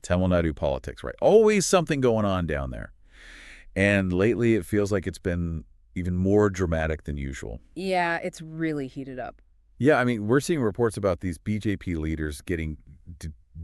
Tamil Nadu politics, right? Always something going on down there. And lately it feels like it's been even more dramatic than usual. Yeah, it's really heated up. Yeah, I mean, we're seeing reports about these BJP leaders getting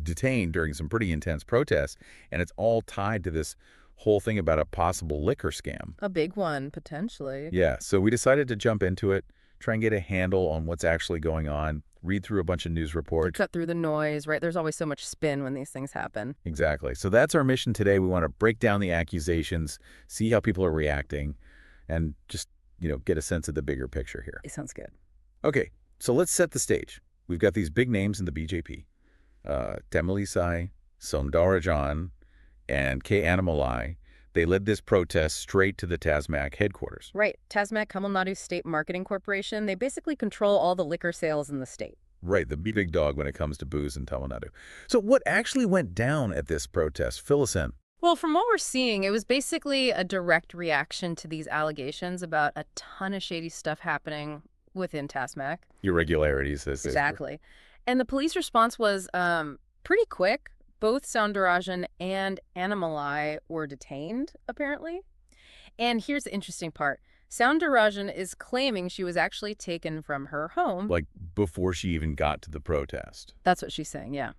detained during some pretty intense protests, and it's all tied to this whole thing about a possible liquor scam. A big one, potentially. Yeah, so we decided to jump into it, try and get a handle on what's actually going on, read through a bunch of news reports. Cut through the noise, right? There's always so much spin when these things happen. Exactly. So that's our mission today. We want to break down the accusations, see how people are reacting, and just, get a sense of the bigger picture here. It sounds good. Okay, so let's set the stage. We've got these big names in the BJP. Tamilisai Soundararajan and K. Annamalai. They led this protest straight to the TASMAC headquarters. Right. TASMAC, Tamil Nadu State Marketing Corporation, they basically control all the liquor sales in the state. Right, the big dog when it comes to booze in Tamil Nadu. So what actually went down at this protest? Fill us in. Well, from what we're seeing, it was basically a direct reaction to these allegations about a ton of shady stuff happening within TASMAC. Irregularities. Exactly. And the police response was pretty quick. Both Soundararajan and Annamalai were detained, apparently. And here's the interesting part. Soundararajan is claiming she was actually taken from her home. Like before she even got to the protest. That's what she's saying, yeah.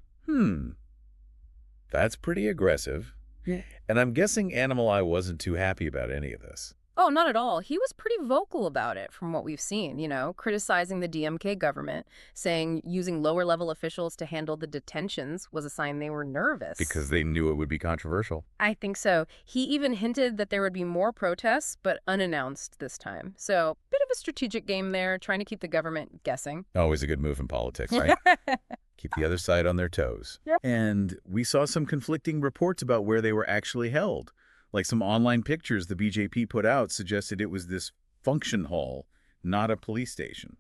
That's pretty aggressive. Yeah. And I'm guessing Annamalai wasn't too happy about any of this. Oh, not at all. He was pretty vocal about it from what we've seen, criticizing the DMK government, saying using lower-level officials to handle the detentions was a sign they were nervous. Because they knew it would be controversial. I think so. He even hinted that there would be more protests, but unannounced this time. So, bit of a strategic game there, trying to keep the government guessing. Always a good move in politics, right? Keep the other side on their toes. Yep. And we saw some conflicting reports about where they were actually held. Like some online pictures the BJP put out suggested it was this function hall, not a police station.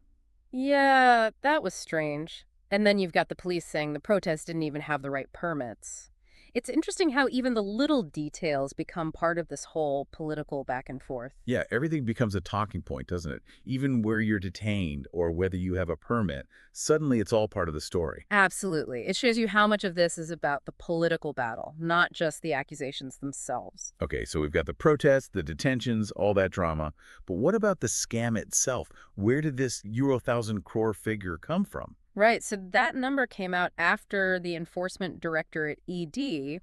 Yeah, that was strange. And then you've got the police saying the protest didn't even have the right permits. It's interesting how even the little details become part of this whole political back and forth. Yeah, everything becomes a talking point, doesn't it? Even where you're detained or whether you have a permit, suddenly it's all part of the story. Absolutely. It shows you how much of this is about the political battle, not just the accusations themselves. Okay, so we've got the protests, the detentions, all that drama. But what about the scam itself? Where did this Euro 1,000 crore figure come from? Right. So that number came out after the enforcement director at ED,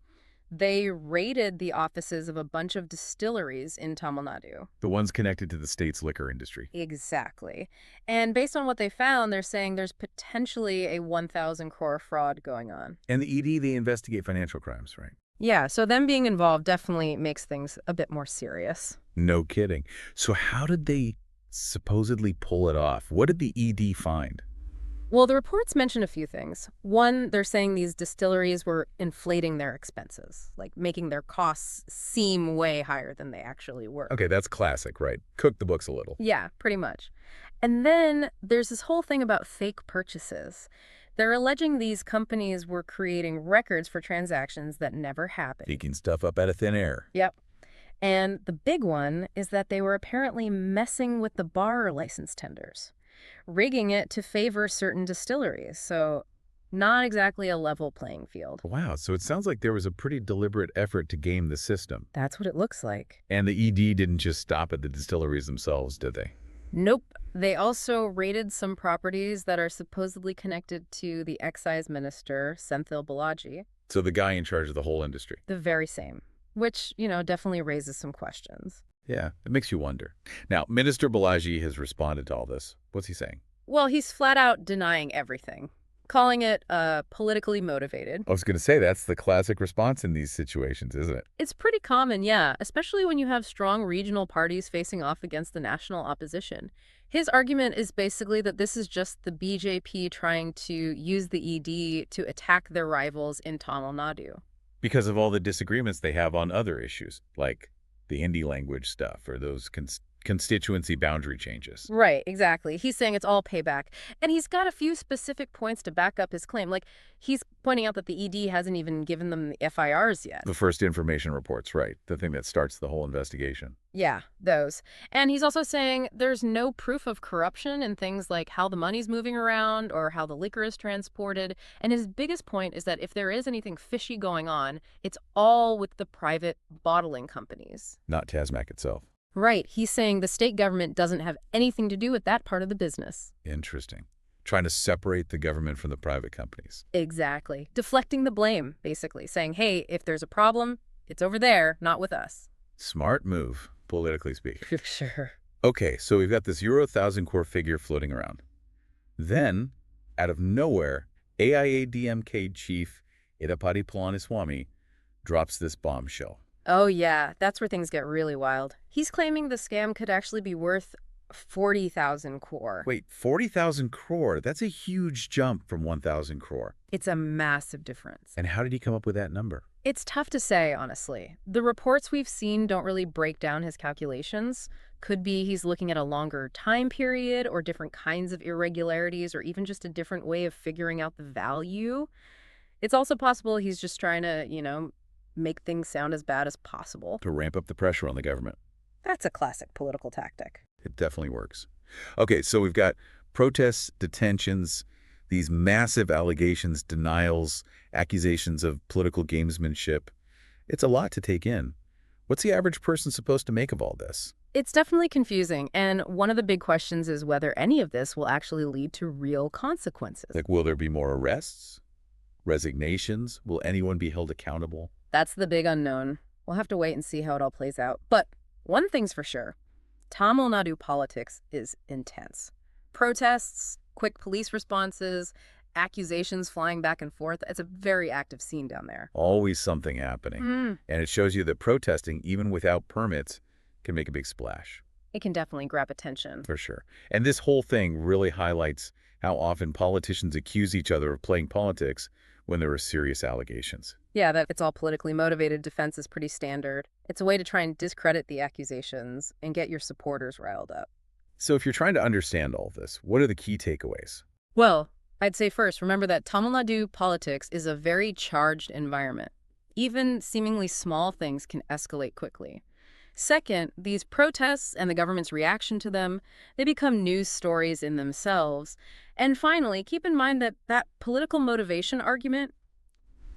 they raided the offices of a bunch of distilleries in Tamil Nadu. The ones connected to the state's liquor industry. Exactly. And based on what they found, they're saying there's potentially a 1,000 crore fraud going on. And the ED, they investigate financial crimes, right? Yeah, so them being involved definitely makes things a bit more serious. No kidding. So how did they supposedly pull it off? What did the ED find? Well, the reports mention a few things. One, they're saying these distilleries were inflating their expenses, like making their costs seem way higher than they actually were. Okay, that's classic, right? Cook the books a little. Yeah, pretty much. And then there's this whole thing about fake purchases. They're alleging these companies were creating records for transactions that never happened. Picking stuff up out of thin air. Yep. And the big one is that they were apparently messing with the bar license tenders, rigging it to favor certain distilleries. So not exactly a level playing field. Wow, so it sounds like there was a pretty deliberate effort to game the system. That's what it looks like. And the ED didn't just stop at the distilleries themselves, did they? Nope. They also raided some properties that are supposedly connected to the excise minister, Senthil Balaji. So the guy in charge of the whole industry. The very same. Which, definitely raises some questions. Yeah, it makes you wonder. Now, Minister Balaji has responded to all this. What's he saying? Well, he's flat out denying everything, calling it politically motivated. I was going to say that's the classic response in these situations, isn't it? It's pretty common, yeah, especially when you have strong regional parties facing off against the national opposition. His argument is basically that this is just the BJP trying to use the ED to attack their rivals in Tamil Nadu. Because of all the disagreements they have on other issues, like the Hindi language stuff or those constituency boundary changes. Right, exactly. He's saying it's all payback. And he's got a few specific points to back up his claim. Like, he's pointing out that the ED hasn't even given them the FIRs yet. The first information reports, right. The thing that starts the whole investigation. Yeah, those. And he's also saying there's no proof of corruption in things like how the money's moving around or how the liquor is transported. And his biggest point is that if there is anything fishy going on, it's all with the private bottling companies. Not TASMAC itself. Right. He's saying the state government doesn't have anything to do with that part of the business. Interesting. Trying to separate the government from the private companies. Exactly. Deflecting the blame, basically. Saying, hey, if there's a problem, it's over there, not with us. Smart move, politically speaking. Sure. Okay, so we've got this Euro 1,000 core figure floating around. Then, out of nowhere, AIADMK chief Edapati Palaniswamy drops this bombshell. Oh, yeah. That's where things get really wild. He's claiming the scam could actually be worth 40,000 crore. Wait, 40,000 crore? That's a huge jump from 1,000 crore. It's a massive difference. And how did he come up with that number? It's tough to say, honestly. The reports we've seen don't really break down his calculations. Could be he's looking at a longer time period or different kinds of irregularities or even just a different way of figuring out the value. It's also possible he's just trying to, make things sound as bad as possible. To ramp up the pressure on the government. That's a classic political tactic. It definitely works. Okay, so we've got protests, detentions, these massive allegations, denials, accusations of political gamesmanship. It's a lot to take in. What's the average person supposed to make of all this? It's definitely confusing, and one of the big questions is whether any of this will actually lead to real consequences. Like, will there be more arrests? Resignations? Will anyone be held accountable? That's the big unknown. We'll have to wait and see how it all plays out. But one thing's for sure. Tamil Nadu politics is intense. Protests, quick police responses, accusations flying back and forth. It's a very active scene down there. Always something happening. And it shows you that protesting, even without permits, can make a big splash. It can definitely grab attention. For sure. And this whole thing really highlights how often politicians accuse each other of playing politics when there are serious allegations. Yeah, that it's all politically motivated defense is pretty standard. It's a way to try and discredit the accusations and get your supporters riled up. So if you're trying to understand all this, what are the key takeaways? Well, I'd say first, remember that Tamil Nadu politics is a very charged environment. Even seemingly small things can escalate quickly. Second, these protests and the government's reaction to them, they become news stories in themselves. And finally, keep in mind that that political motivation argument,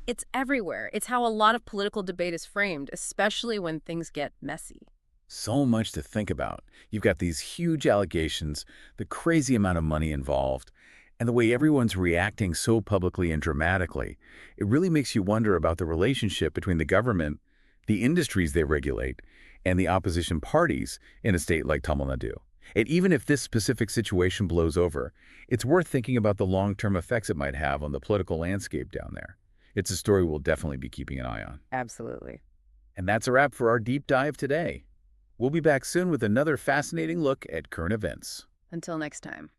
it's everywhere. It's how a lot of political debate is framed, especially when things get messy. So much to think about. You've got these huge allegations, the crazy amount of money involved, and the way everyone's reacting so publicly and dramatically. It really makes you wonder about the relationship between the government, the industries they regulate, and the opposition parties in a state like Tamil Nadu. And even if this specific situation blows over, it's worth thinking about the long-term effects it might have on the political landscape down there. It's a story we'll definitely be keeping an eye on. Absolutely. And that's a wrap for our deep dive today. We'll be back soon with another fascinating look at current events. Until next time.